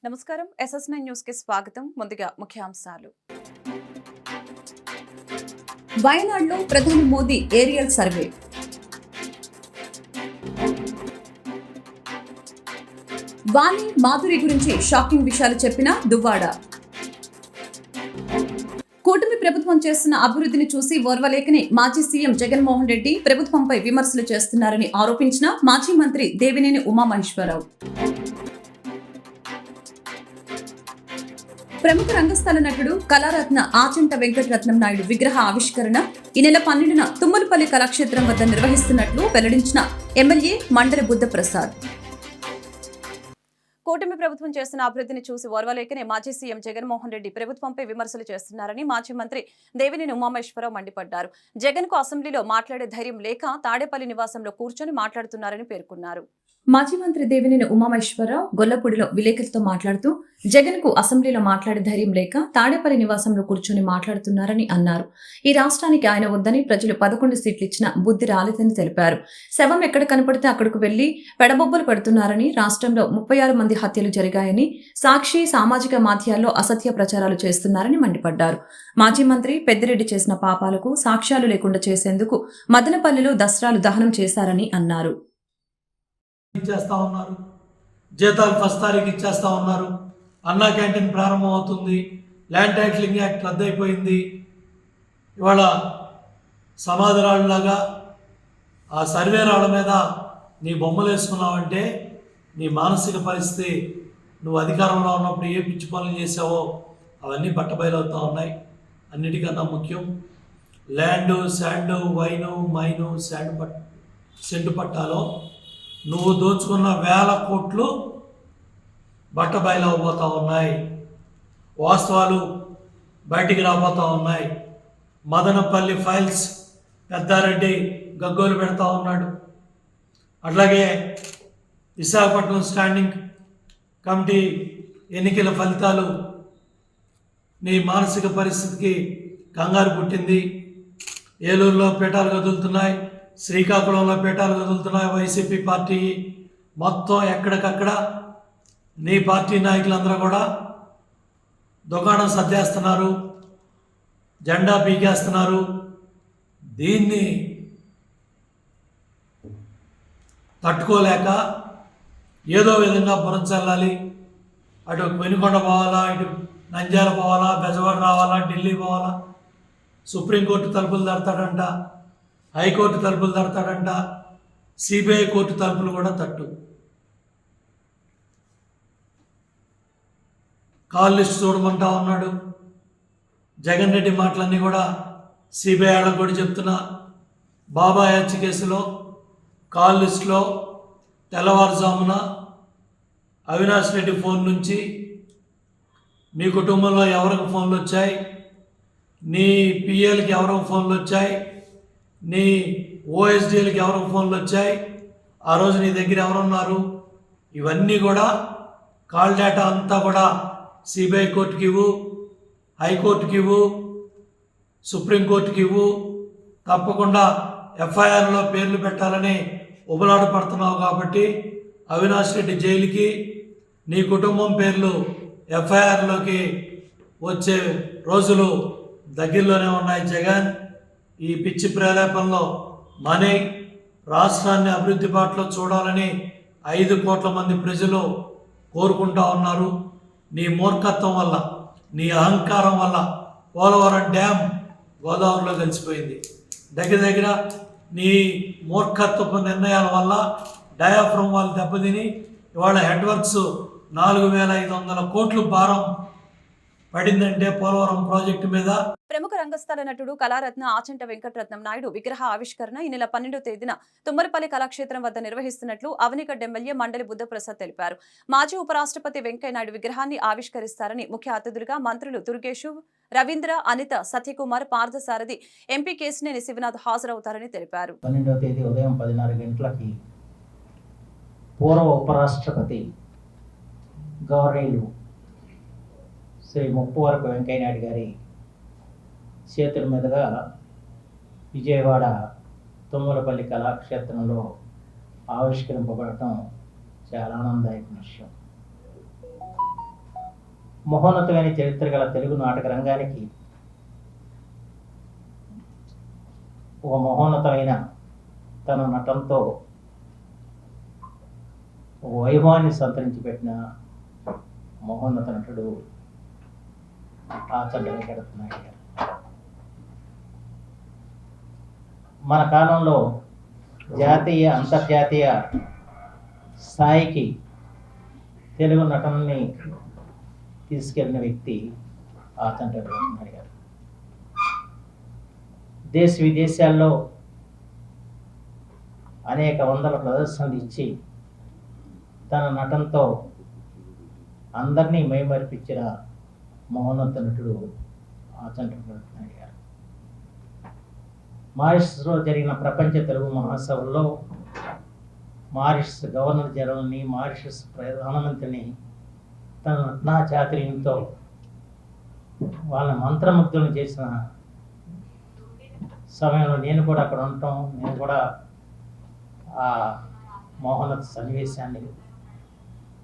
నమస్కారం SS9 news కి స్వాగతం. ముందుగా ముఖ్యాంశాలు. వయనాడులో ప్రధాని మోదీ ఏరియల్ సర్వే. వాణి మాధురి గురించి షాకింగ్ విషయాలు చెప్పిన దువ్వాడ. కూటమి ప్రభుత్వం చేస్తున్న అభివృద్ధిని చూసి ఓర్వలేకని మాజీ సీఎం జగన్మోహన్ రెడ్డి ప్రభుత్వంపై విమర్శలు చేస్తున్నారని ఆరోపించిన మాజీ మంత్రి దేవినేని ఉమామహేశ్వరరావు. ప్రముఖ రంగస్థల నటుడు కళారత్న ఆచంట వెంకటరత్నం నాయుడు విగ్రహ ఆవిష్కరణ ఈ నెల 12న తుమ్మలపల్లి కళాక్షేత్రం వద్ద నిర్వహిస్తున్నట్లు వెల్లడించిన ఎమ్మెల్యే మండలి బుద్ధప్రసాద్. కూటమి ప్రభుత్వం చేస్తున్న అభివృద్ధిని చూసి ఓర్వలేకనే మాజీ సీఎం జగన్మోహన్ రెడ్డి ప్రభుత్వంపై విమర్శలు చేస్తున్నారని మాజీ మంత్రి దేవినేని ఉమామహేశ్వరరావు మండిపడ్డారు. జగన్ కు అసెంబ్లీలో మాట్లాడే ధైర్యం లేక తాడేపల్లి నివాసంలో కూర్చొని మాట్లాడుతున్నారని పేర్కొన్నారు. మాజీ మంత్రి దేవినేని ఉమామహేశ్వరరావు గొల్లపూడిలో విలేకరులతో మాట్లాడుతూ జగన్ కు అసెంబ్లీలో మాట్లాడే ధైర్యం లేక తాడేపల్లి నివాసంలో కూర్చొని మాట్లాడుతున్నారని అన్నారు. ఈ రాష్ట్రానికి ఆయన వద్దని ప్రజలు 11 సీట్లు ఇచ్చిన బుద్ధి రాలేదని తెలిపారు. శవం ఎక్కడ కనపడితే అక్కడకు వెళ్లి పెడబొబ్బలు పెడుతున్నారని, రాష్ట్రంలో 36 మంది హత్యలు జరిగాయని సాక్షి సామాజిక మాధ్యాల్లో అసత్య ప్రచారాలు చేస్తున్నారని మండిపడ్డారు. మాజీ మంత్రి పెద్దిరెడ్డి చేసిన పాపాలకు సాక్ష్యాలు లేకుండా చేసేందుకు మదనపల్లిలో దసరాలు దహనం చేశారని అన్నారు. ఇచ్చేస్తా ఉన్నారు, జీతాలు ఫస్ట్ తారీఖు ఇచ్చేస్తా ఉన్నారు, అన్నా క్యాంటీన్ ప్రారంభం అవుతుంది, ల్యాండ్ టైటిలింగ్ యాక్ట్ రద్దయిపోయింది. ఇవాళ సమాధి రాళ్ళలాగా ఆ సర్వే రాళ్ళ మీద నీ బొమ్మలు వేసుకున్నావంటే నీ మానసిక పరిస్థితి, నువ్వు అధికారంలో ఉన్నప్పుడు ఏ పిచ్చి పనులు చేసావో అవన్నీ బట్టబయలవుతూ ఉన్నాయి. అన్నిటికన్నా ముఖ్యం land, sand, wine, mine, cent పట్టాలో నువ్వు దోచుకున్న 1000 కోట్లు బట్టబయలవబోతూ ఉన్నాయి. వాస్తవాలు బయటికి రాబోతూ ఉన్నాయి. మదనపల్లి ఫైల్స్ పెద్దారెడ్డి గగ్గోలు పెడతా ఉన్నాడు. అట్లాగే విశాఖపట్నం స్టాండింగ్ కమిటీ ఎన్నికల ఫలితాలు నీ మానసిక పరిస్థితికి కంగారు పుట్టింది. ఏలూరులో పీఠాలు కదులుతున్నాయి, శ్రీకాకుళంలో పీఠాలు కదులుతున్నాయి. వైసీపీ పార్టీ మొత్తం ఎక్కడికక్కడ నీ పార్టీ నాయకులందరూ కూడా దుకాణం సర్దేస్తున్నారు, జెండా పీకేస్తున్నారు. దీన్ని తట్టుకోలేక ఏదో విధంగా పురంచల్లాలి. అటు వెనుకొండ పోవాలా, ఇటు నంద్యాల పోవాలా, బెజవాడ రావాలా, ఢిల్లీ పోవాలా, సుప్రీంకోర్టు తలుపులు తడతాడంట, హైకోర్టు తలుపులు తడతాడంట, సిబిఐ కోర్టు తలుపులు కూడా తట్టు. కాల్ లిస్ట్ చూడమంటా ఉన్నాడు. జగన్ రెడ్డి మాటలన్నీ కూడా సిబిఐ వాళ్ళకు కూడా చెప్తున్నా. బాబాయ్ హత్య కేసులో కాల్ లిస్టులో తెల్లవారుజామున అవినాష్ రెడ్డి ఫోన్ నుంచి మీ కుటుంబంలో ఎవరికి ఫోన్లు వచ్చాయి, నీ పిఎల్కి ఎవరికి ఫోన్లు వచ్చాయి, నీ ఓఎస్డీలకి ఎవరికి ఫోన్లు వచ్చాయి, ఆ రోజు నీ దగ్గర ఎవరున్నారు, ఇవన్నీ కూడా కాల్ డేటా అంతా కూడా సిబిఐ కోర్టుకి ఇవ్వు, హైకోర్టుకి ఇవ్వు, సుప్రీంకోర్టుకి ఇవ్వు. తప్పకుండా ఎఫ్ఐఆర్లో పేర్లు పెట్టాలని ఉబలాట పడుతున్నావు కాబట్టి అవినాష్ రెడ్డి జైలుకి నీ కుటుంబం పేర్లు ఎఫ్ఐఆర్లోకి వచ్చే రోజులు దగ్గరలోనే ఉన్నాయి. జగన్ ఈ పిచ్చి ప్రేరేపణలో మనీ రాష్ట్రాన్ని అభివృద్ధి బాటలో చూడాలని 5 కోట్ల మంది ప్రజలు కోరుకుంటా ఉన్నారు. నీ మూర్ఖత్వం వల్ల, నీ అహంకారం వల్ల పోలవరం డ్యామ్ గోదావరిలో కలిసిపోయింది. దగ్గర నీ మూర్ఖత్వపు నిర్ణయాల వల్ల డయాఫ్రమ్ వాళ్ళు దెబ్బతిని ఇవాళ హెడ్ వర్క్స్ 4500 కోట్లు భారం పడిందంటే పోలవరం ప్రాజెక్టు మీద. ప్రముఖ రంగస్థల నటుడు కళారత్న ఆచంట వెంకటరత్నం నాయుడు విగ్రహ ఆవిష్కరణ ఈ నెల 12వ తేదీన తుమ్మలపల్లి కళాక్షేత్రం వద్ద నిర్వహిస్తున్నట్లు అవనిగడ్డ ఎమ్మెల్యే మండలి బుద్ధప్రసాద్ తెలిపారు. మాజీ ఉపరాష్ట్రపతి వెంకయ్యనాయుడు విగ్రహాన్ని ఆవిష్కరిస్తారని ముఖ్య అతిథులుగా మంత్రులు దుర్గేషు, రవీంద్ర, అనిత, సత్యకుమార్, పార్థసారథి, ఎంపీ కేశినేని శివనాథ్ హాజరవుతారని తెలిపారు. 12వ తేదీ ఉదయం 10:30 గంటలకి పూర్వ ఉపరాష్ట్రపతి గౌరవనీయులు శ్రీ ముప్పవరపు వెంకయ్యనాయుడు గారి చేతుల మీదుగా విజయవాడ తుమ్మలపల్లి కళాక్షేత్రంలో ఆవిష్కరింపబడటం చాలా ఆనందదాయక విషయం. మహోన్నతమైన చరిత్ర గల తెలుగు నాటక రంగానికి ఒక మహోన్నతమైన తన నటనతో ఒక వైభవాన్ని సంతరించి పెట్టిన మహోన్నత నటుడు ఆచంట వెంకటరత్నాయుడు గారు. మన కాలంలో జాతీయ అంతర్జాతీయ స్థాయికి తెలుగు నటనని తీసుకెళ్లిన వ్యక్తి ఆచంట వెంకటరత్నాయుడు గారు. దేశ విదేశాల్లో అనేక వందల ప్రదర్శనలు ఇచ్చి తన నటనతో అందరినీ మైమరిపించిన మహోన్నత నటుడు ఆచంట వెంకటరత్నాయుడు గారు. మారిషస్లో జరిగిన ప్రపంచ తెలుగు మహాసభల్లో మారిషస్ గవర్నర్ జనరల్ని, మారిషస్ ప్రధానమంత్రిని తన నటనా చాతుర్యంతో వాళ్ళ మంత్రముగ్ధులను చేసిన సమయంలో నేను కూడా అక్కడ ఉండటం, నేను కూడా ఆ మహోన్నత సన్నివేశాన్ని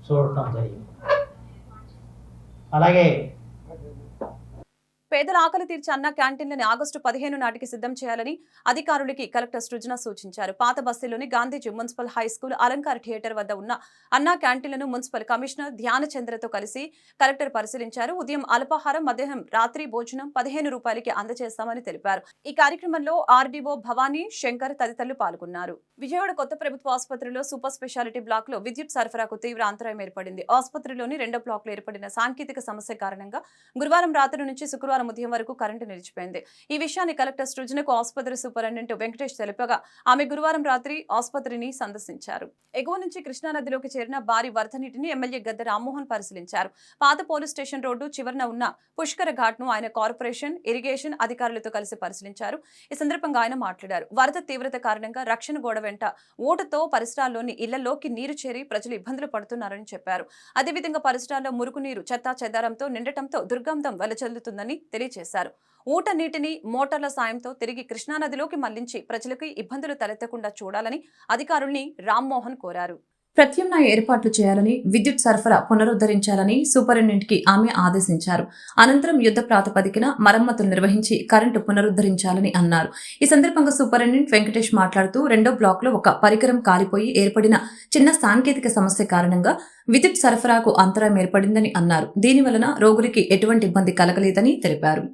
చూడటం జరిగింది. అలాగే పేదల ఆకలి తీర్చే అన్న క్యాంటీన్లని ఆగస్టు 15 నాటికి సిద్ధం చేయాలని అధికారులకి కలెక్టర్ సృజన సూచించారు. పాత బస్తీలోని Gandhiji municipal high school, Alankar theatre వద్ద ఉన్న అన్న క్యాంటీన్లను మున్సిపల్ కమిషనర్ ధ్యానచంద్రతో కలిసి కలెక్టర్ పరిశీలించారు. ఉదయం అల్పాహారం, మధ్యాహ్నం రాత్రి భోజనం 15 రూపాయలకి అందజేస్తామని తెలిపారు. ఈ కార్యక్రమంలో ఆర్డీఓ భవానీ, శంకర్ తదితరులు పాల్గొన్నారు. విజయవాడ కొత్త ప్రభుత్వ ఆసుపత్రిలో సూపర్ స్పెషాలిటీ బ్లాక్ లో విద్యుత్ సరఫరాకు తీవ్ర అంతరాయం ఏర్పడింది. ఆసుపత్రిలోని 2వ బ్లాక్ లో ఏర్పడిన సాంకేతిక సమస్య కారణంగా గురువారం రాత్రి నుంచి శుక్రవారం ఉదయం వరకు కరెంటు నిలిచిపోయింది. ఈ విషయాన్ని కలెక్టర్ సృజనకు ఆసుపత్రి సూపరింటెండెంట్ వెంకటేష్ తెలిపగా ఆమె గురువారం రాత్రి ఆసుపత్రిని సందర్శించారు. ఎగువ నుంచి కృష్ణానదిలోకి చేరిన భారీ వరద నీటిని ఎమ్మెల్యే గద్దె రామ్మోహన్ పరిశీలించారు. పాత పోలీస్ స్టేషన్ రోడ్డు చివరన ఉన్న పుష్కర ఘాట్ ను ఆయన కార్పొరేషన్, ఇరిగేషన్ అధికారులతో కలిసి పరిశీలించారు. ఈ సందర్భంగా ఆయన మాట్లాడారు. వరద తీవ్రత కారణంగా రక్షణ గోడ వెంట ఊటతో పరిసరాల్లోని ఇళ్లలోకి నీరు చేరి ప్రజలు ఇబ్బందులు పడుతున్నారని చెప్పారు. అదేవిధంగా పరిసరాల్లో మురుగునీరు చెత్తా చెదారంతో నిండటంతో దుర్గంధం వెలజల్లుతుందని తెలియజేశారు. ఊట నీటిని మోటార్ల సాయంతో తిరిగి కృష్ణానదిలోకి మళ్లించి ప్రజలకు ఇబ్బందులు తలెత్తకుండా చూడాలని అధికారుల్ని రామ్మోహన్ కోరారు. ప్రత్యామ్నాయ ఏర్పాట్లు చేయాలని, విద్యుత్ సరఫరా పునరుద్ధరించాలని సూపరింటెండెంట్ కి ఆమె ఆదేశించారు. అనంతరం యుద్ధ ప్రాతిపదికన మరమ్మతులు నిర్వహించి కరెంటు పునరుద్ధరించాలని అన్నారు. ఈ సందర్భంగా సూపరింటెండెంట్ వెంకటేష్ మాట్లాడుతూ 2వ బ్లాక్ లో ఒక పరికరం కాలిపోయి ఏర్పడిన చిన్న సాంకేతిక సమస్య కారణంగా విద్యుత్ సరఫరాకు అంతరాయం ఏర్పడిందని అన్నారు. దీనివలన రోగులకి ఎటువంటి ఇబ్బంది కలగలేదని తెలిపారు.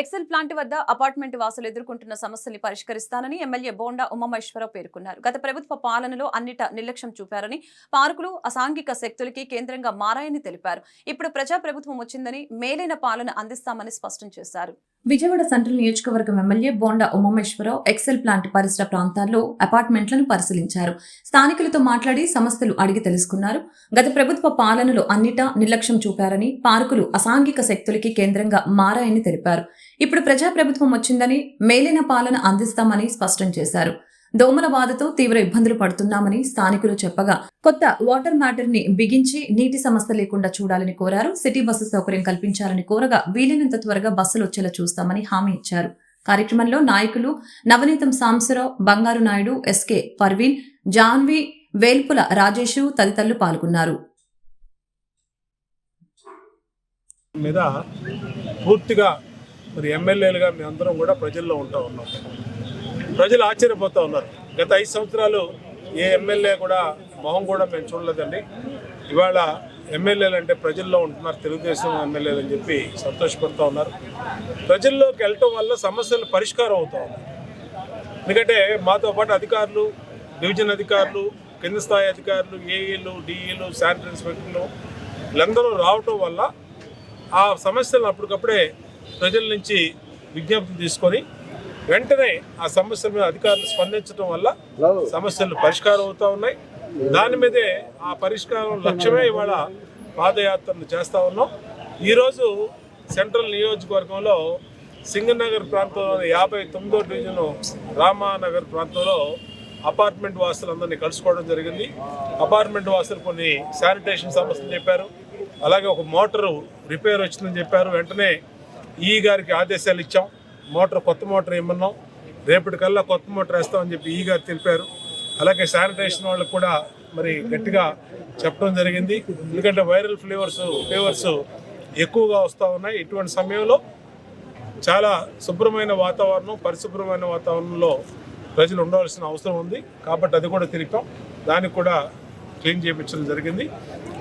ఎక్సెల్ ప్లాంట్ వద్ద అపార్ట్మెంట్ వాసులు ఎదుర్కొంటున్న సమస్యల్ని పరిష్కరిస్తానని ఎమ్మెల్యే బోండా ఉమామహేశ్వరరావు పేర్కొన్నారు. గత ప్రభుత్వ పాలనలో అన్నిటా నిర్లక్ష్యం చూపారని, పార్కులు అసాంఘిక శక్తులకి కేంద్రంగా మారాయని తెలిపారు. ఇప్పుడు ప్రజా ప్రభుత్వం వచ్చిందని మేలైన పాలన అందిస్తామని స్పష్టం చేశారు. విజయవాడ సెంట్రల్ నియోజకవర్గం MLA Bonda Umamaheswararao Excel plant పరిసర ప్రాంతాల్లో అపార్ట్మెంట్లను పరిశీలించారు. స్థానికులతో మాట్లాడి సమస్యలు అడిగి తెలుసుకున్నారు. గత ప్రభుత్వ పాలనలో అన్నిటా నిర్లక్ష్యం చూపారని, పార్కులు అసాంఘిక శక్తులకి కేంద్రంగా మారాయని తెలిపారు. ఇప్పుడు ప్రజా ప్రభుత్వం వచ్చిందని మేలైన పాలన అందిస్తామని స్పష్టం చేశారు. దోమల బాధతో తీవ్ర ఇబ్బందులు పడుతున్నామని స్థానికులు చెప్పగా కొత్త వాటర్ మ్యాటర్ ని బిగించి నీటి సమస్య లేకుండా చూడాలని కోరారు. సిటీ బస్సు సౌకర్యం కల్పించాలని కోరగా వీలైనంత త్వరగా బస్సులు వచ్చేలా చూస్తామని హామీ ఇచ్చారు. కార్యక్రమంలో నాయకులు నవనీతం సాంబశివరావు, బంగారు నాయుడు, ఎస్కే పర్వీన్, జాన్వి, వేల్పుల రాజేషు తదితరులు పాల్గొన్నారు. మీద పూర్తిగా మరి ఎమ్మెల్యేలుగా మేమందరం కూడా ప్రజల్లో ఉంటా ఉన్నాం. ప్రజలు ఆశ్చర్యపోతూ ఉన్నారు. గత 5 సంవత్సరాలు ఏ ఎమ్మెల్యే కూడా మొహం కూడా మేము చూడలేదండి. ఇవాళ ఎమ్మెల్యేలు అంటే ప్రజల్లో ఉంటున్నారు, తెలుగుదేశం ఎమ్మెల్యేలు అని చెప్పి సంతోషపడుతూ ఉన్నారు. ప్రజల్లోకి వెళ్ళటం వల్ల సమస్యలు పరిష్కారం అవుతూ ఉన్నాయి. ఎందుకంటే మాతో పాటు అధికారులు, డివిజన్ అధికారులు, కింద స్థాయి అధికారులు, ఏఈలు, డిఈలు, శానిటరీ ఇన్స్పెక్టర్లు వీళ్ళందరూ రావటం వల్ల ఆ సమస్యలను అప్పటికప్పుడే ప్రజల నుంచి విజ్ఞప్తి తీసుకొని వెంటనే ఆ సమస్యల మీద అధికారులు స్పందించడం వల్ల సమస్యలు పరిష్కారం అవుతూ ఉన్నాయి. దాని మీదే ఆ పరిష్కారం లక్ష్యమే ఇవాళ పాదయాత్రను చేస్తూ ఉన్నాం. ఈరోజు సెంట్రల్ నియోజకవర్గంలో సింగనగర్ ప్రాంతంలో 59వ డివిజన్ రామానగర్ ప్రాంతంలో అపార్ట్మెంట్ వాసులందరినీ కలుసుకోవడం జరిగింది. అపార్ట్మెంట్ వాసులు కొన్ని శానిటేషన్ సమస్యలు చెప్పారు. అలాగే ఒక మోటారు రిపేర్ వచ్చిందని చెప్పారు. వెంటనే ఈ గారికి ఆదేశాలు ఇచ్చాం. కొత్త మోటార్ ఇమ్మన్నాం. రేపటికల్లా కొత్త మోటార్ వేస్తామని చెప్పి ఈ గారు తెలిపారు. అలాగే శానిటేషన్ వాళ్ళకు కూడా మరి గట్టిగా చెప్పడం జరిగింది. ఎందుకంటే వైరల్ ఫీవర్స్ ఎక్కువగా వస్తూ ఉన్నాయి. ఇటువంటి సమయంలో చాలా శుభ్రమైన వాతావరణం, పరిశుభ్రమైన వాతావరణంలో ప్రజలు ఉండవలసిన అవసరం ఉంది. కాబట్టి అది కూడా తెలిపాం. దానికి కూడా క్లీన్ చేయించడం జరిగింది.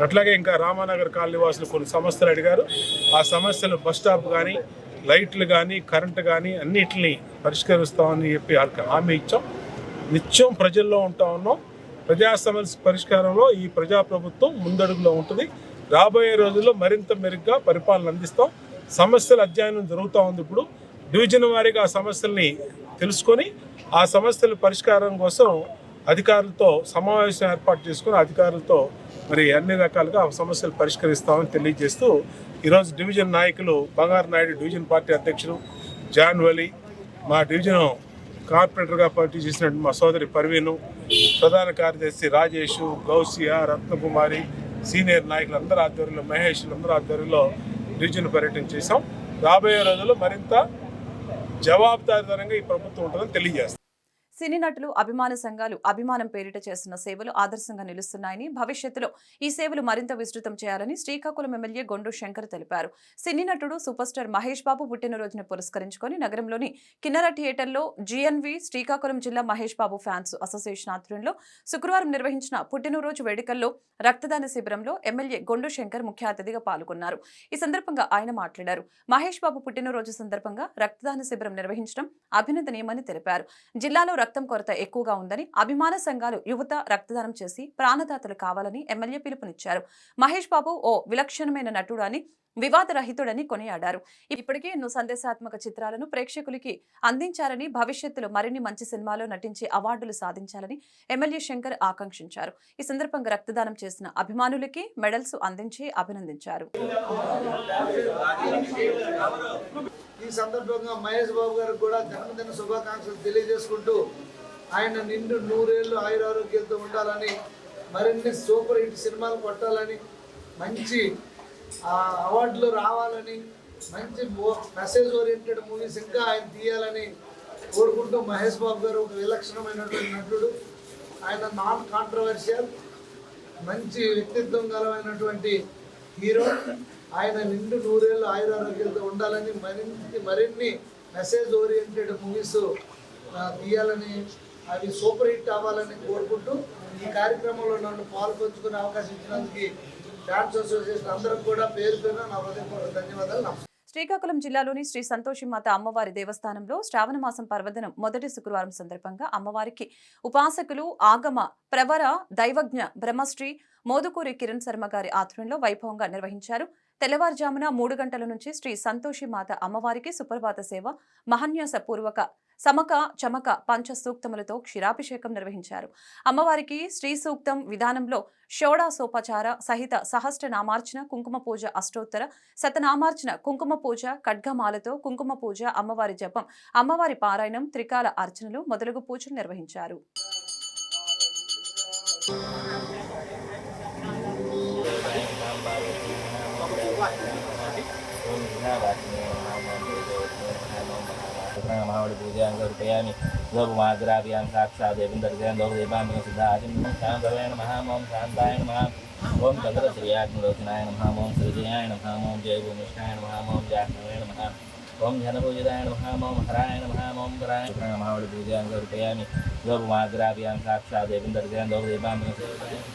అట్లాగే ఇంకా రామానగర్ కాలనీ వాసులు కొన్ని సమస్యలు అడిగారు. ఆ సమస్యలు బస్ స్టాప్ కానీ, లైట్లు కానీ, కరెంటు కానీ అన్నిటిని పరిష్కరిస్తామని చెప్పి వాళ్ళకి హామీ ఇచ్చాం. నిత్యం ప్రజల్లో ఉంటా ఉన్నాం. ప్రజా సమస్య పరిష్కారంలో ఈ ప్రజాప్రభుత్వం ముందడుగులో ఉంటుంది. రాబోయే రోజుల్లో మరింత మెరుగ్గా పరిపాలన అందిస్తాం. సమస్యల అధ్యయనం జరుగుతూ ఉంది. ఇప్పుడు డివిజన్ వారీగా ఆ సమస్యల్ని తెలుసుకొని ఆ సమస్యల పరిష్కారం కోసం అధికారులతో సమావేశం ఏర్పాటు చేసుకుని అధికారులతో మరి అన్ని రకాలుగా ఆ సమస్యలు పరిష్కరిస్తామని తెలియజేస్తూ ఈరోజు డివిజన్ నాయకులు బంగారు నాయుడు, డివిజన్ పార్టీ అధ్యక్షులు జాన్ వలి, మా డివిజన్ కార్పొరేటర్గా పోటీ చేసినట్టు మా సోదరి పర్వీను, ప్రధాన కార్యదర్శి రాజేష్, గౌసియా, రత్నకుమారి, సీనియర్ నాయకులు అందరూ ఆధ్వర్యంలో, మహేష్ అందరూ ఆధ్వర్యంలో డివిజన్ పర్యటన చేశాం. రాబోయే రోజుల్లో మరింత జవాబుదారీతనంగా ఈ ప్రభుత్వం ఉంటుందని తెలియజేస్తాం. సినీ నటులు, అభిమాన సంఘాలు అభిమానం పేరిట చేస్తున్న సేవలు ఆదర్శంగా నిలుస్తున్నాయని, భవిష్యత్తులో ఈ సేవలు మరింత విస్తృతం చేయాలని శ్రీకాకుళం ఎమ్మెల్యే గొండు శంకర్ తెలిపారు. సినీ నటుడు సూపర్ స్టార్ మహేష్ బాబు పుట్టినరోజును పురస్కరించుకొని నగరంలోని కిన్నెర థియేటర్లో GNV శ్రీకాకుళం జిల్లా మహేష్ బాబు ఫ్యాన్స్ అసోసియేషన్ ఆధ్వర్యంలో శుక్రవారం నిర్వహించిన పుట్టినరోజు వేడుకల్లో రక్తదాన శిబిరంలో ఎమ్మెల్యే గొండు శంకర్ ముఖ్య అతిథిగా పాల్గొన్నారు. ఈ సందర్భంగా ఆయన మాట్లాడారు. మహేష్ బాబు పుట్టినరోజు సందర్భంగా రక్తదాన శిబిరం నిర్వహించడం అభినందనీయమని తెలిపారు. జిల్లాలో రక్తం కొరత ఎక్కువగా ఉందని, అభిమాన సంఘాలు యువత రక్తదానం చేసి ప్రాణదాతలు కావాలని ఎమ్మెల్యే పిలుపునిచ్చారు. మహేష్ బాబు ఓ విలక్షణమైన నటుడు అని, వివాదరహితుడని కొనియాడారు. ఇప్పటికే ఎన్నో సందేశాత్మక చిత్రాలను ప్రేక్షకులకి అందించారని, భవిష్యత్తులో మరిన్ని మంచి సినిమాలో నటించి అవార్డులు సాధించాలని ఎమ్మెల్యే శంకర్ ఆకాంక్షించారు. ఈ సందర్భంగా రక్తదానం చేసిన అభిమానులకి మెడల్స్ అందించి అభినందించారు. ఈ సందర్భంగా మహేష్ బాబు గారికి కూడా జన్మదిన శుభాకాంక్షలు తెలియజేసుకుంటూ ఆయన నిండు 100 ఏళ్ళు ఆయురారోగ్యాలతో ఉండాలని, మరిన్ని సూపర్ హిట్ సినిమాలు కొట్టాలని, మంచి అవార్డులు రావాలని, మంచి మెసేజ్ ఓరియంటెడ్ మూవీస్ ఇంకా ఆయన తీయాలని కోరుకుంటూ, మహేష్ బాబు గారు ఒక విలక్షణమైనటువంటి నటుడు. ఆయన నాన్ కాంట్రవర్షియల్, మంచి వ్యక్తిత్వం గలమైనటువంటి హీరో. ఆయన నిండు 100 ఏళ్ళు ఆయురారోగ్యాలతో ఉండాలని, మరిన్ని మెసేజ్ ఓరియంటెడ్ మూవీస్ తీయాలని, అవి సూపర్ హిట్ అవ్వాలని కోరుకుంటూ ఈ కార్యక్రమంలో నన్ను పాల్పంచుకునే అవకాశం ఇచ్చినందుకు ఫ్యాన్స్ అసోసియేషన్ అందరికి కూడా పేరు పేరున నా హృదయపూర్వక ధన్యవాదాలు. శ్రీకాకుళం జిల్లాలోని శ్రీ సంతోషిమాత అమ్మవారి దేవస్థానంలో శ్రావణ మాసం పర్వదినం మొదటి శుక్రవారం సందర్భంగా అమ్మవారికి ఉపాసకులు, ఆగమ ప్రవర దైవజ్ఞ బ్రహ్మశ్రీ మోదుకూరి కిరణ్ శర్మ గారి ఆధ్వర్యంలో వైభవంగా నిర్వహించారు. తెల్లవారుజామున 3 గంటల నుంచి శ్రీ సంతోషిమాత అమ్మవారికి సుప్రభాత సేవ, మహాన్యాస పూర్వక సమక చమక పంచ సూక్తములతో క్షీరాభిషేకం నిర్వహించారు. అమ్మవారికి శ్రీ సూక్తం విధానంలో షోడాసోపచార సహిత సహస్రనామార్చన, కుంకుమ పూజ, అష్టోత్తర శతనామార్చన, కుంకుమ పూజ, ఖడ్గమాలతో కుంకుమ పూజ, అమ్మవారి జపం, అమ్మవారి పారాయణం, త్రికాల అర్చనలు మొదలగు పూజలు నిర్వహించారు. महावड़ी पूजा कल्पयामि लोकमाग्राभ्यां साक्षात् देवन्दर्जयं लोकदेवाम्बिका सिद्धाचिं शान्तवेन महामों शान्ताय नमः ओं चन्द्रश्रियाग्निलोचनाय नमः ओं श्रीजयाय नमः ओं जयभूमिष्ठाय नमः ओं जाह्नवे नमः ओं जनपूजिताय नमः ओं हराय नमः ओं कराय महावड़ी पूजा कल्पयामि लोकमाग्राभ्यां साक्षात् देवन्दर्जयं लोकदेवाम्बिका सिद्धाचिं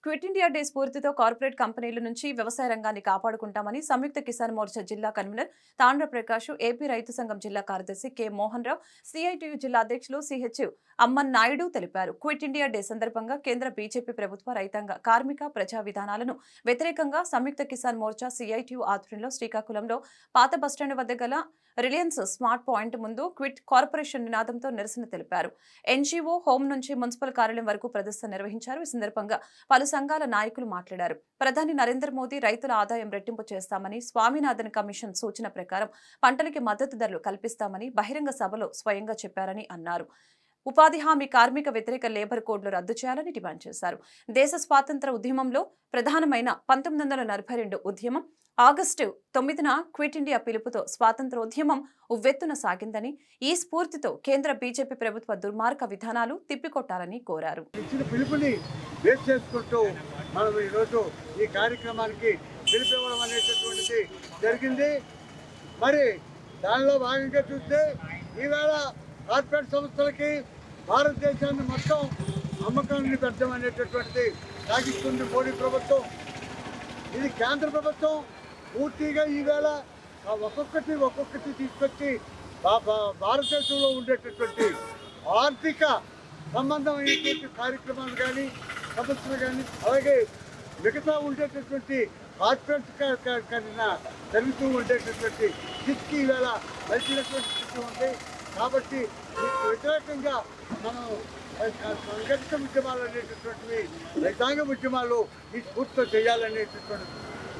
క్విట్ ఇండియా డే స్ఫూర్తితో కార్పొరేట్ కంపెనీల నుంచి వ్యవసాయ రంగాన్ని కాపాడుకుంటామని సంయుక్త కిసాన్ మోర్చా జిల్లా కన్వీనర్ తాండ్ర ప్రకాష్, ఏపీ రైతు సంఘం జిల్లా కార్యదర్శి కె మోహన్ రావు, CITU జిల్లా అధ్యక్షులు CH అమ్మన్ నాయుడు తెలిపారు. క్విట్ ఇండియా డే సందర్భంగా కేంద్ర బీజేపీ ప్రభుత్వ రైతాంగ, కార్మిక, ప్రజా విధానాలను వ్యతిరేకంగా సంయుక్త కిసాన్ మోర్చా CITU ఆధ్వర్యంలో శ్రీకాకుళంలో పాత బస్టాండ్ వద్ద గల రిలయన్స్ స్మార్ట్ పాయింట్ ముందు క్విట్ కార్పొరేషన్ నినాదంతో నిరసన తెలిపారు. NGO, హోం నుంచి మున్సిపల్ కార్యాలయం వరకు ప్రదర్శన నిర్వహించారు. ఈ సందర్భంగా పలు సంఘాల నాయకులు మాట్లాడారు. ప్రధాని నరేంద్ర మోదీ రైతుల ఆదాయం రెట్టింపు చేస్తామని, స్వామినాథన్ కమిషన్ సూచన ప్రకారం పంటలకి మద్దతు ధరలు కల్పిస్తామని బహిరంగ సభలో స్వయంగా చెప్పారని అన్నారు. ఉపాధి హామీ కార్మిక వ్యతిరేక లేబర్ కోడ్లు రద్దు చేయాలని డిమాండ్ చేశారు. దేశ స్వాతంత్ర ఉద్యమంలో ప్రధానమైన 1942 ఉద్యమం ఆగస్టు 9న క్విట్ ఇండియా పిలుపుతో స్వాతంత్రోద్యమం ఉవ్వెత్తున సాగిందని, ఈ స్ఫూర్తితో కేంద్ర బీజేపీ ప్రభుత్వ దుర్మార్గ విధానాలు తిప్పికొట్టాలని కోరారు. ఇచ్చిన పిలుపుని బేస్ చేసుకుంటూ మనం ఈరోజు ఈ కార్యక్రమానికి పిలిపివ్వడం అనేటటువంటిది జరిగింది. మరి దానిలో భాగంగా చూస్తే ఈవేళ కార్పొరేట్ సంస్థలకి భారతదేశాన్ని మొత్తం అమ్మకాన్ని పెట్టడం అనేటటువంటిది సాగిస్తుంది మోడీ ప్రభుత్వం. ఇది కేంద్ర ప్రభుత్వం పూర్తిగా ఈవేళ ఒక్కొక్కటి తీసుకొచ్చి భారతదేశంలో ఉండేటటువంటి ఆర్థిక సంబంధమైనటువంటి కార్యక్రమాలు కానీ సమస్యలు కానీ అలాగే మిగతా ఉండేటటువంటి కార్పొరేట్ జరుగుతూ ఉండేటటువంటి స్థితికి ఈవేళ వచ్చినటువంటి స్థితి ఉంది. కాబట్టి దీనికి వ్యతిరేకంగా మనం సంఘటిత ఉద్యమాలు అనేటటువంటివి రైతాంగ ఉద్యమాలు ఈ స్ఫూర్తితో చేయాలనేటటువంటి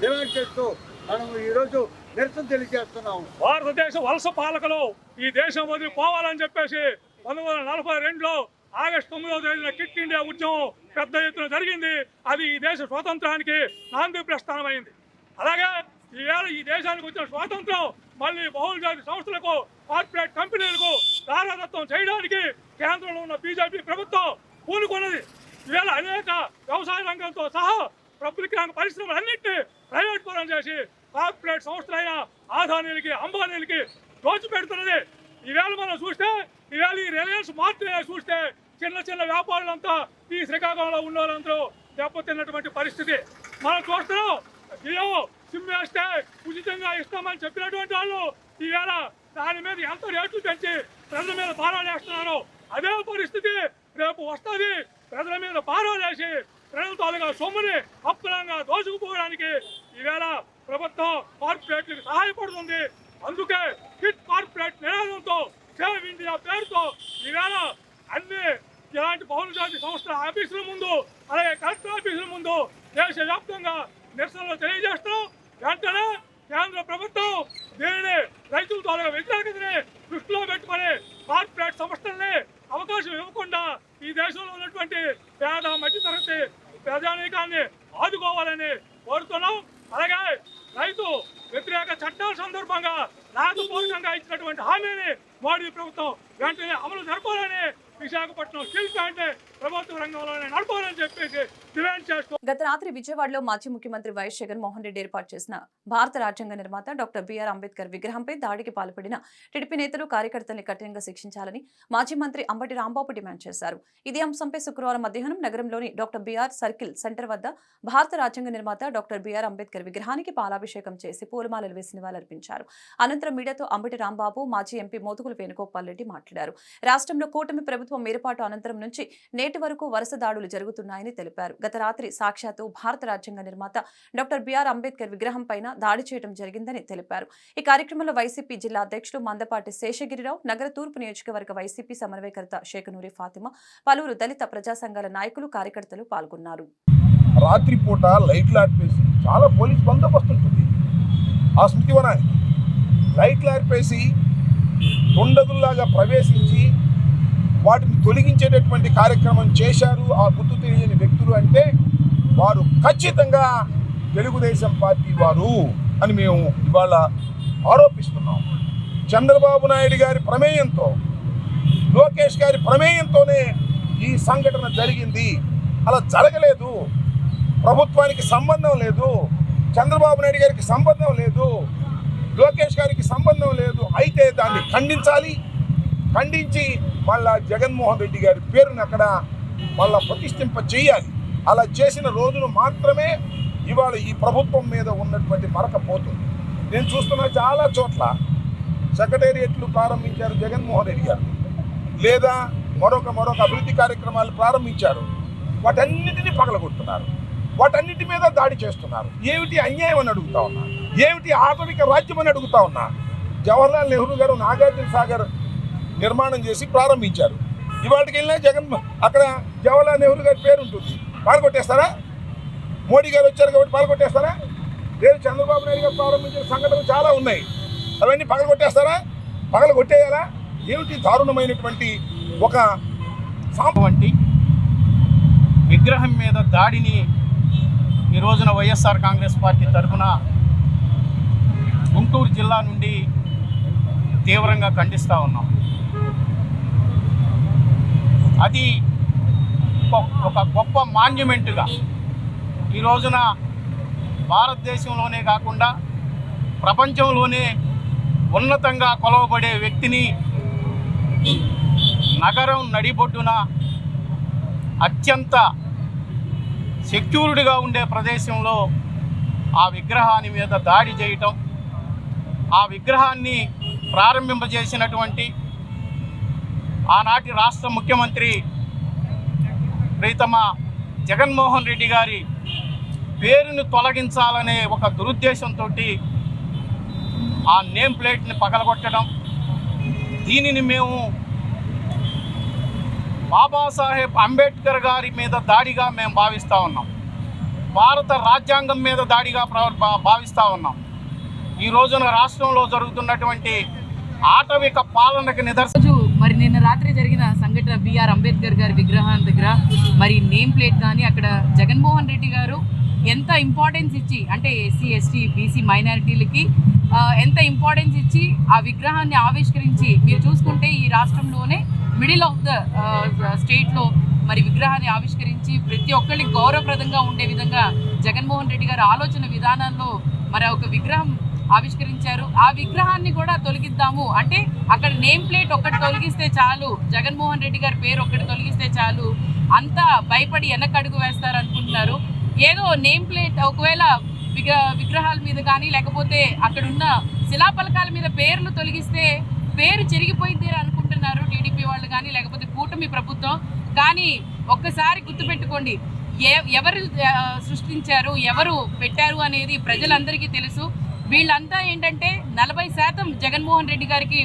డిమాండ్ చేస్తూ మనం ఈరోజు నిరసన తెలియజేస్తున్నాం. భారతదేశ వలస పాలకులు ఈ దేశం వదిలి పోవాలని చెప్పేసి 1942లో ఆగస్టు 9వ తేదీన క్విట్ ఇండియా ఉద్యమం పెద్ద ఎత్తున జరిగింది. అది ఈ దేశ స్వాతంత్రానికి నాంది ప్రస్థానమైంది. అలాగే ఈవేళ ఈ దేశానికి వచ్చిన స్వాతంత్రం మళ్ళీ బహుళజాతి సంస్థలకు కార్పొరేట్ కంపెనీలకు దారాదత్తం చేయడానికి కేంద్రంలో ఉన్న బీజేపీ ప్రభుత్వం పూనుకున్నది. ఈవేళ అనేక వ్యవసాయ రంగంతో సహా పబ్లిక్ రంగ పరిశ్రమలన్నింటినీ ప్రైవేట్ పరం చేసి కార్పొరేట్ సంస్థలైన ఆదానీలకి అంబానీలకి దోచిపెడుతున్నది. ఈవేళ మనం చూస్తే ఈవేళ ఈ రిలయన్స్ మార్ట్ చూస్తే చిన్న వ్యాపారులంతా ఈ శ్రీకాకుళంలో ఉన్న వాళ్ళందరూ దెబ్బతిన్నటువంటి పరిస్థితి మనం చూస్తున్నాం. బియ్యం సిమ్ వేస్తే ఉచితంగా ఇస్తామని చెప్పినటువంటి వాళ్ళు ఈవేళ దాని మీద ఎంత రేట్లు పెంచి ప్రజల మీద భారాలు వేస్తున్నారు. అదే పరిస్థితి రేపు వస్తుంది. ప్రజల మీద భారాలు వేసి ప్రజల తాలూకా సొమ్ముని అప్పులంగా దోచుకుపోవడానికి ఈవేళ ప్రభుత్వం కార్పొరేట్లకు సహాయపడుతుంది. అందుకే కిట్ కార్పొరేట్ నినాదంతో సేవ్ ఇండియా పేరుతో ఈవేళ అన్ని ఇలాంటి బహుళజాతి సంస్థల ఆఫీసుల ముందు అలాగే కలెక్టర్ ఆఫీసుల ముందు దేశవ్యాప్తంగా నిరసనలు తెలియజేస్తున్నాం. వెంటనే కేంద్ర ప్రభుత్వం దీనిని రైతుల తాలూకా వ్యతిరేకతని దృష్టిలో పెట్టుకుని కార్పొరేట్ సంస్థల్ని అవకాశం ఇవ్వకుండా ఈ దేశంలో ఉన్నటువంటి పేద మధ్యతరగతి ప్రజానీకాన్ని ఆదుకోవాలని కోరుతున్నాం. అలాగే రైతు వ్యతిరేక చట్టాల సందర్భంగా రాజపూర్వకంగా ఇచ్చినటువంటి హామీని మోడీ ప్రభుత్వం వెంటనే అమలు జరపాలని విశాఖపట్నం స్టీల్ ప్లాంట్ ప్రభుత్వ రంగంలోనే నడపాలని చెప్పేసి డిమాండ్ చేస్తూ గత రాత్రి విజయవాడలో మాజీ ముఖ్యమంత్రి వైఎస్ జగన్మోహన్ రెడ్డి ఏర్పాటు చేసిన భారత రాజ్యాంగ నిర్మాత డాక్టర్ బిఆర్ అంబేద్కర్ విగ్రహంపై దాడికి పాల్పడిన టీడీపీ నేతలు కార్యకర్తల్ని కఠినంగా శిక్షించాలని మాజీ మంత్రి అంబటి రాంబాబు డిమాండ్ చేశారు. ఇదే అంశంపై శుక్రవారం మధ్యాహ్నం నగరంలోని డాక్టర్ బిఆర్ సర్కిల్ సెంటర్ వద్ద భారత రాజ్యాంగ నిర్మాత డాక్టర్ బిఆర్ అంబేద్కర్ విగ్రహానికి పాలాభిషేకం చేసి పూలమాలలు వేసి నివాళులర్పించారు. అనంతరం మీడియాతో అంబటి రాంబాబు మాజీ ఎంపీ మోతుకుల వేణుగోపాల్ రెడ్డి మాట్లాడారు. రాష్ట్రంలో కూటమి ప్రభుత్వం ఏర్పాటు అనంతరం నుంచి నేటి వరకు వరుస దాడులు జరుగుతున్నాయని తెలిపారు. గత రాత్రి సాక్షాత్తు భారత రాజ్యాంగ నిర్మాత డాక్టర్ బిఆర్ అంబేద్కర్ విగ్రహం పైన దాడి చేయడం జరిగిందని తెలిపారు. ఈ కార్యక్రమంలో వైసీపీ జిల్లా అధ్యక్షులు మందపాటి శేషగిరిరావు, నగర తూర్పు నియోజకవర్గ వైసీపీ సమన్వయకర్త షేఖనూరి ఫాతిమా, పలువురు దళిత ప్రజా సంఘాల నాయకులు కార్యకర్తలు పాల్గొన్నారు. రాత్రిపూట లైట్లు ఆర్పేసి చాలా పోలీస్ బందోబస్తు ఉంటుంది. ఆ స్మృతివనానికి లైట్లు ఆర్పేసి దుండగుల్లాగా ప్రవేశించి వాటిని తొలగించేటటువంటి కార్యక్రమం చేశారు ఆ గుర్తు తెలియని వ్యక్తులు అంటే వారు ఖచ్చితంగా తెలుగుదేశం పార్టీ వారు అని మేము ఇవాళ ఆరోపిస్తున్నాం. చంద్రబాబు నాయుడు గారి ప్రమేయంతో, లోకేష్ గారి ప్రమేయంతోనే ఈ సంఘటన జరిగింది. అలా జరగలేదు. ప్రభుత్వానికి సంబంధం లేదు, చంద్రబాబు నాయుడు గారికి సంబంధం లేదు, లోకేష్ గారికి సంబంధం లేదు. అయితే దాన్ని ఖండించి మళ్ళా జగన్మోహన్ రెడ్డి గారి పేరుని అక్కడ మళ్ళా ప్రతిష్ఠింప చేయాలి. అలా చేసిన రోజును మాత్రమే ఇవాళ ఈ ప్రభుత్వం మీద ఉన్నటువంటి మరక పోతుంది. నేను చూస్తున్న చాలా చోట్ల సెక్రటేరియట్లు ప్రారంభించారు జగన్మోహన్ రెడ్డి గారు, లేదా మరొక అభివృద్ధి కార్యక్రమాలు ప్రారంభించారు. వాటన్నిటినీ పగలగొడుతున్నారు, వాటన్నిటి మీద దాడి చేస్తున్నారు. ఏమిటి అన్యాయం అని అడుగుతా ఉన్నా, ఏమిటి ఆధునిక రాజ్యం అని అడుగుతా ఉన్నా. జవహర్లాల్ నెహ్రూ గారు నాగార్జున సాగర్ నిర్మాణం చేసి ప్రారంభించారు. ఇవాళకి వెళ్ళినా అక్కడ జవహర్లాల్ నెహ్రూ గారి పేరు ఉంటుంది. పాల్గొట్టేస్తారా? మోడీ గారు వచ్చారు కాబట్టి పాల్గొట్టేస్తారా? లేదు, చంద్రబాబు నాయుడు గారు ప్రారంభించిన సంఘటనలు చాలా ఉన్నాయి, అవన్నీ పగలగొట్టేస్తారా? పగలగొట్టేయాలా? ఏమిటి దారుణమైనటువంటి ఒక వంటి విగ్రహం మీద దాడిని ఈ రోజున వైఎస్ఆర్ కాంగ్రెస్ పార్టీ తరఫున గుంటూరు జిల్లా నుండి తీవ్రంగా ఖండిస్తూ ఉన్నాం. అది ఒక గొప్ప మాన్యుమెంట్గా ఈ రోజున భారతదేశంలోనే కాకుండా ప్రపంచంలోనే ఉన్నతంగా కొలవబడే వ్యక్తిని నగరం నడిబొడ్డున అత్యంత సెక్యూర్డ్గా ఉండే ప్రదేశంలో ఆ విగ్రహాన్ని మీద దాడి చేయటం, ఆ విగ్రహాన్ని ప్రారంభింపజేసినటువంటి ఆనాటి రాష్ట్ర ముఖ్యమంత్రి ప్రీతమ జగన్మోహన్ రెడ్డి గారి పేరును తొలగించాలనే ఒక దురుద్దేశంతో ఆ నేమ్ ప్లేట్ని పగలగొట్టడం, దీనిని మేము బాబాసాహెబ్ అంబేద్కర్ గారి మీద దాడిగా మేము భావిస్తూ ఉన్నాం. భారత రాజ్యాంగం మీద దాడిగా భావిస్తూ ఉన్నాం. ఈ రోజున రాష్ట్రంలో జరుగుతున్నటువంటి ఆటవిక పాలనకు నిదర్శనం. మరి నిన్న రాత్రి జరిగిన సంఘటన బిఆర్ అంబేద్కర్ గారి విగ్రహం దగ్గర మరి నేమ్ ప్లేట్ కానీ అక్కడ జగన్మోహన్ రెడ్డి గారు ఎంత ఇంపార్టెన్స్ ఇచ్చి, అంటే ఎస్సీ ఎస్టీ బీసీ మైనారిటీలకి ఎంత ఇంపార్టెన్స్ ఇచ్చి ఆ విగ్రహాన్ని ఆవిష్కరించి, మీరు చూసుకుంటే ఈ రాష్ట్రంలోనే మిడిల్ ఆఫ్ ద స్టేట్లో మరి విగ్రహాన్ని ఆవిష్కరించి ప్రతి ఒక్కరికి గౌరవప్రదంగా ఉండే విధంగా జగన్మోహన్ రెడ్డి గారి ఆలోచన విధానంలో మరి ఒక విగ్రహం ఆవిష్కరించారు. ఆ విగ్రహాన్ని కూడా తొలగిద్దాము అంటే అక్కడ నేమ్ ప్లేట్ ఒక్కటి తొలగిస్తే చాలు, జగన్మోహన్ రెడ్డి గారి పేరు ఒక్కటి తొలగిస్తే చాలు, అంతా భయపడి వెనకడుగు వేస్తారు అనుకుంటున్నారు. ఏదో నేమ్ ప్లేట్ ఒకవేళ విగ్రహాల మీద కానీ లేకపోతే అక్కడున్న శిలాఫలకాల మీద పేర్లు తొలగిస్తే పేరు చెరిగిపోయింది అనుకుంటున్నారు టీడీపీ వాళ్ళు కానీ లేకపోతే కూటమి ప్రభుత్వం. కానీ ఒక్కసారి గుర్తుపెట్టుకోండి, ఎవరు సృష్టించారు, ఎవరు పెట్టారు అనేది ప్రజలందరికీ తెలుసు. వీళ్ళంతా ఏంటంటే 40% జగన్మోహన్ రెడ్డి గారికి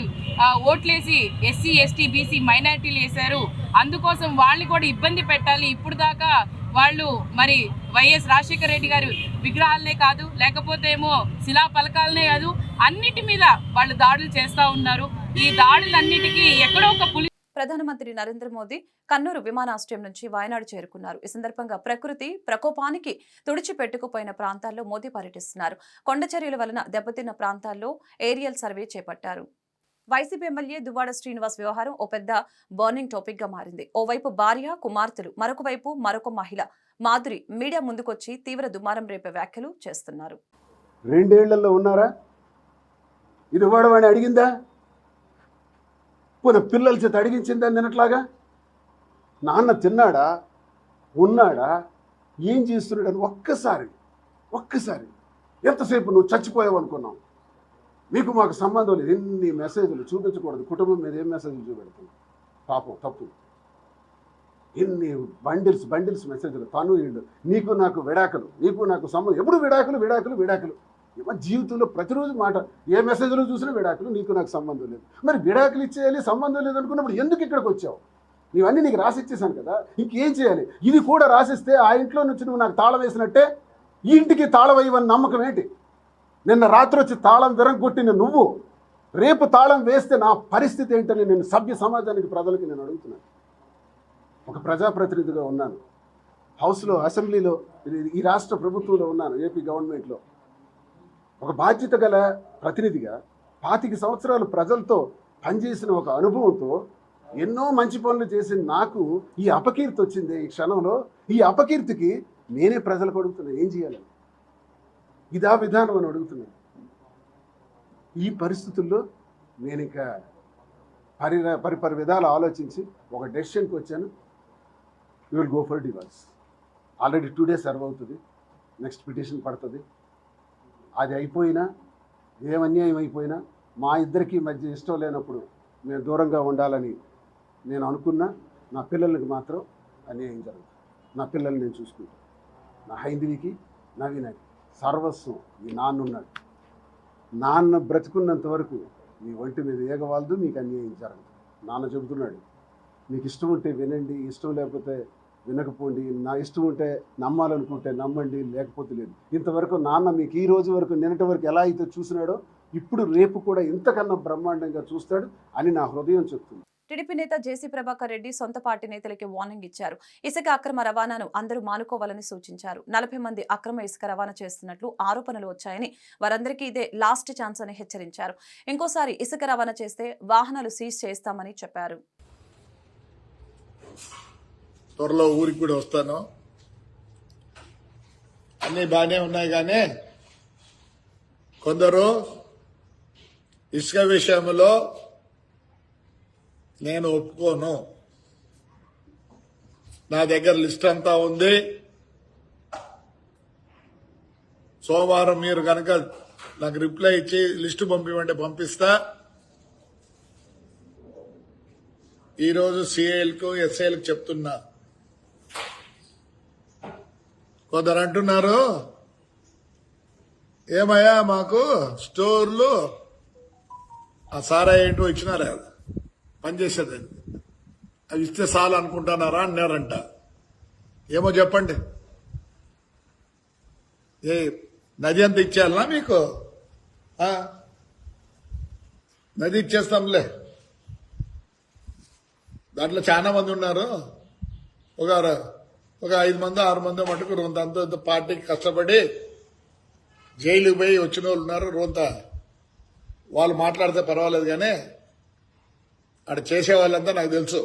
ఓట్లేసి ఎస్సీ ఎస్టీ బీసీ మైనారిటీలు వేశారు. అందుకోసం వాళ్ళని కూడా ఇబ్బంది పెట్టాలి. ఇప్పుడు దాకా వాళ్ళు మరి వైఎస్ రాజశేఖర రెడ్డి గారు విగ్రహాలనే కాదు, లేకపోతే ఏమో శిలా పలకాలనే కాదు, అన్నిటి మీద వాళ్ళు దాడులు చేస్తూ ఉన్నారు. ఈ దాడులన్నిటికీ ఎక్కడో ఒక ప్రధానమంత్రి నరేంద్ర మోదీ కన్నూరు విమానాశ్రయం నుంచి వాయనాడు చేరుకున్నారు. ఈ సందర్భంగా ప్రకృతి ప్రకోపానికి తుడిచిపెట్టుకుపోయిన ప్రాంతాల్లో మోదీ పర్యటిస్తున్నారు. కొండచర్యల వలన దెబ్బతిన్న ప్రాంతాల్లో ఏరియల్ సర్వే చేపట్టారు. వైసీపీ ఎమ్మెల్యే దువ్వాడ శ్రీనివాస్ వ్యవహారం ఓ పెద్ద బర్నింగ్ టాపిక్ గా మారింది. ఓవైపు భార్య కుమార్తెలు, మరొక వైపు మరొక మహిళ మాధురి మీడియా ముందుకొచ్చి తీవ్ర దుమారం రేపే వ్యాఖ్యలు చేస్తున్నారు. 2 ఏళ్లలో ఉన్నారా? ఇది వాడవాడిని అడిగిందా? పోనీ పిల్లల చేత అడిగించిందా? నిన్నట్లాగా నాన్న తిన్నాడా, ఉన్నాడా, ఏం చేస్తున్నాడు అని ఒక్కసారి ఎంతసేపు నువ్వు చచ్చిపోయావు అనుకున్నావు? మీకు మాకు సంబంధం లేదు. ఎన్ని మెసేజ్లు చూపించకూడదు, కుటుంబం మీద ఏం మెసేజ్లు చూపెడుతున్నావు? పాపం తప్పు. ఎన్ని బండిల్స్ మెసేజ్లు, తను ఇల్లు, నీకు నాకు విడాకులు, నీకు నాకు సంబంధం, ఎప్పుడు విడాకులు. జీవితంలో ప్రతిరోజు మాట, ఏ మెసేజ్లో చూసినా విడాకులు, నీకు నాకు సంబంధం లేదు. మరి విడాకులు ఇచ్చేయాలి, సంబంధం లేదు అనుకున్నప్పుడు ఎందుకు ఇక్కడికి వచ్చావు? నీవన్నీ నీకు రాసిచ్చేసాను కదా, ఇంకేం చేయాలి? ఇది కూడా రాసిస్తే ఆ ఇంట్లో నుంచి నువ్వు నాకు తాళం వేసినట్టే, ఈ ఇంటికి తాళం వేయవని నమ్మకం ఏంటి? నిన్న రాత్రి వచ్చి తాళం విరగొట్టిన నువ్వు రేపు తాళం వేస్తే నా పరిస్థితి ఏంటని నేను సభ్య సమాజానికి, ప్రజలకి నేను అడుగుతున్నాను. ఒక ప్రజాప్రతినిధిగా ఉన్నాను, హౌస్లో, అసెంబ్లీలో, ఈ రాష్ట్ర ప్రభుత్వంలో ఉన్నాను, ఏపీ గవర్నమెంట్లో. ఒక బాధ్యత గల ప్రతినిధిగా 25 సంవత్సరాలు ప్రజలతో పనిచేసిన ఒక అనుభవంతో ఎన్నో మంచి పనులు చేసిన నాకు ఈ అపకీర్తి వచ్చింది. ఈ క్షణంలో ఈ అపకీర్తికి నేనే ప్రజలకు అడుగుతున్నాను, ఏం చేయాలి? ఇదా విధానం అని అడుగుతున్నాను. ఈ పరిస్థితుల్లో నేను ఇంకా పరిపరి విధాలు ఆలోచించి ఒక డెసిషన్కి వచ్చాను. You will go for divorce. Already 2 days serve అవుతుంది, నెక్స్ట్ పిటిషన్ పడుతుంది. అది అయిపోయినా, ఏం అన్యాయం అయిపోయినా, మా ఇద్దరికీ మధ్య ఇష్టం లేనప్పుడు మేము దూరంగా ఉండాలని నేను అనుకున్నా. నా పిల్లలకి మాత్రం అన్యాయం జరుగుతుంది. నా పిల్లల్ని నేను చూసుకుంటాను. నా హైందవికి, నవీనకి సర్వస్వం మీ నాన్నున్నాడు. నాన్న బ్రతుకున్నంత వరకు మీ ఒంటి మీద ఏగవాలదు, మీకు అన్యాయం జరగదు. నాన్న చెబుతున్నాడు, మీకు ఇష్టం ఉంటే వినండి, ఇష్టం లేకపోతే వినకపోండి, నా ఇష్టం ఉంటే నమ్మాలనుకుంటే నమ్మండి, లేకపోతే లేదు. ఇంతవరకు నాన్న మీకు ఈ రోజు వరకు, నిన్నటి వరకు ఎలా అయితే చూసినాడో ఇప్పుడు రేపు కూడా ఇంతకన్నా బ్రహ్మాండంగా చూస్తాడు అని నా హృదయం చెప్తుంది. టీడీపీ నేత జేసీ ప్రభాకర్ రెడ్డి సొంత పార్టీ నేతలకి వార్నింగ్ ఇచ్చారు. ఇసుక అక్రమ రవాణాను అందరూ మానుకోవాలని సూచించారు. 40 మంది అక్రమ ఇసుక రవాణా చేస్తున్నట్లు ఆరోపణలు వచ్చాయని, వారందరికీ ఇదే లాస్ట్ ఛాన్స్ అని హెచ్చరించారు. ఇంకోసారి ఇసుక రవాణా చేస్తే వాహనాలు సీజ్ చేస్తామని చెప్పారు. త్వరలో ఊరికి కూడా వస్తాను. అన్నీ బాగానే ఉన్నాయి, కానీ కొందరు ఇసుక విషయంలో నేను ఒప్పుకోను, నా దగ్గర లిస్ట్ అంతా ఉంది, సోమవారం మీరు కనుక నాకు రిప్లై ఇచ్చి లిస్టు పంపిమంటే పంపిస్తా. ఈరోజు సిఐలకు ఎస్ఐలకు చెప్తున్నా. కొందరు అంటున్నారు, ఏమయ్యా మాకు స్టోర్లు ఆ సారా ఏంటో ఇచ్చినారా పనిచేసేది, అవి ఇస్తే చాలు అనుకుంటున్నారా అన్నారంట. ఏమో చెప్పండి, ఏ నది అంత ఇచ్చేయాలనా మీకు? నది ఇచ్చేస్తాంలే. దాంట్లో చాలా మంది ఉన్నారు, ఒక 5 మంది 6 మంది మటుకు రొంత పార్టీకి కష్టపడి జైలుకి పోయి వచ్చిన వాళ్ళు ఉన్నారు. రొంత వాళ్ళు మాట్లాడితే పర్వాలేదు, కానీ అక్కడ చేసే వాళ్ళంతా నాకు తెలుసు.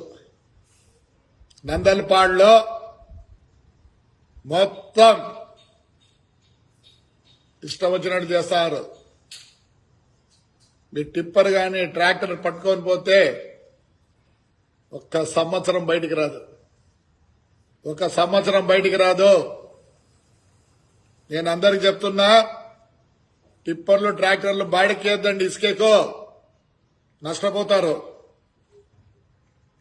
నందల్పాడులో మొత్తం ఇష్టం వచ్చినట్టు చేస్తారు. మీ టిప్పర్ కానీ ట్రాక్టర్ పట్టుకొని పోతే 1 సంవత్సరం బయటికి రాదు, 1 సంవత్సరం బయటికి రాదు. నేను అందరికి చెప్తున్నా, టిప్పర్లు ట్రాక్టర్లు బాడికేద్దండి, ఇసుకేకో నష్టపోతారు.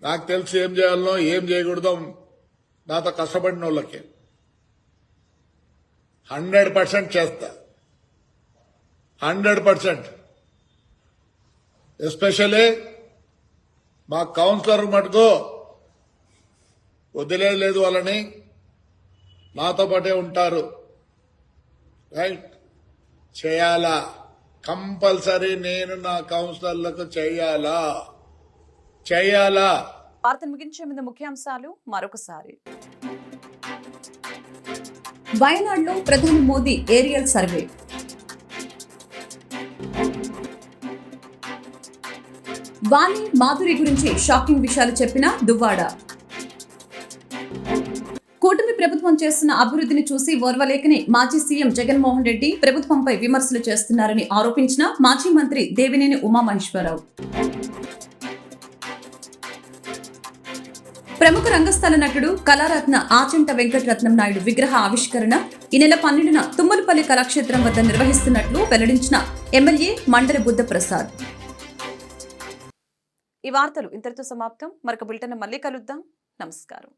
నాకు తెలిసి ఏం చేయాలనో ఏం చేయకూడదో నాతో కష్టపడిన వాళ్ళకి 100% చేస్తా, 100%. ఎస్పెషల్లీ మా కౌన్సిలర్ మటుకు వదిలేదు వాళ్ళని, నాతో పాటే ఉంటారు. రైట్, చేయాలా, కంపల్సరీ నేను నా కౌన్సిలర్లకు చేయాలా. వార్తను ముగించే ముందు ముఖ్యాంశాలు మరొకసారి. వయనాడులో ప్రధాని మోదీ ఏరియల్ సర్వే. వాణి మాధురి గురించి షాకింగ్ విషయాలు చెప్పిన దువ్వాడ. కూటమి ప్రభుత్వం చేస్తున్న అభివృద్ధిని చూసి ఓర్వలేకని మాజీ సీఎం జగన్మోహన్ రెడ్డి ప్రభుత్వంపై విమర్శలు చేస్తున్నారని ఆరోపించిన మాజీ మంత్రి దేవినేని ఉమామహేశ్వరరావు. ప్రముఖ రంగస్థల నటుడు కళారత్న ఆచంట వెంకటరత్నం నాయుడు విగ్రహ ఆవిష్కరణ ఈ నెల 12న తుమ్మలపల్లి కళాక్షేత్రం వద్ద నిర్వహిస్తున్నట్లు వెల్లడించిన ఎమ్మెల్యే మండలి బుద్ధప్రసాద్. ఈ వార్తలు ఇంతటితో సమాప్తం. మరొక బులెటిన్ మళ్ళీ కలుద్దాం. నమస్కారం.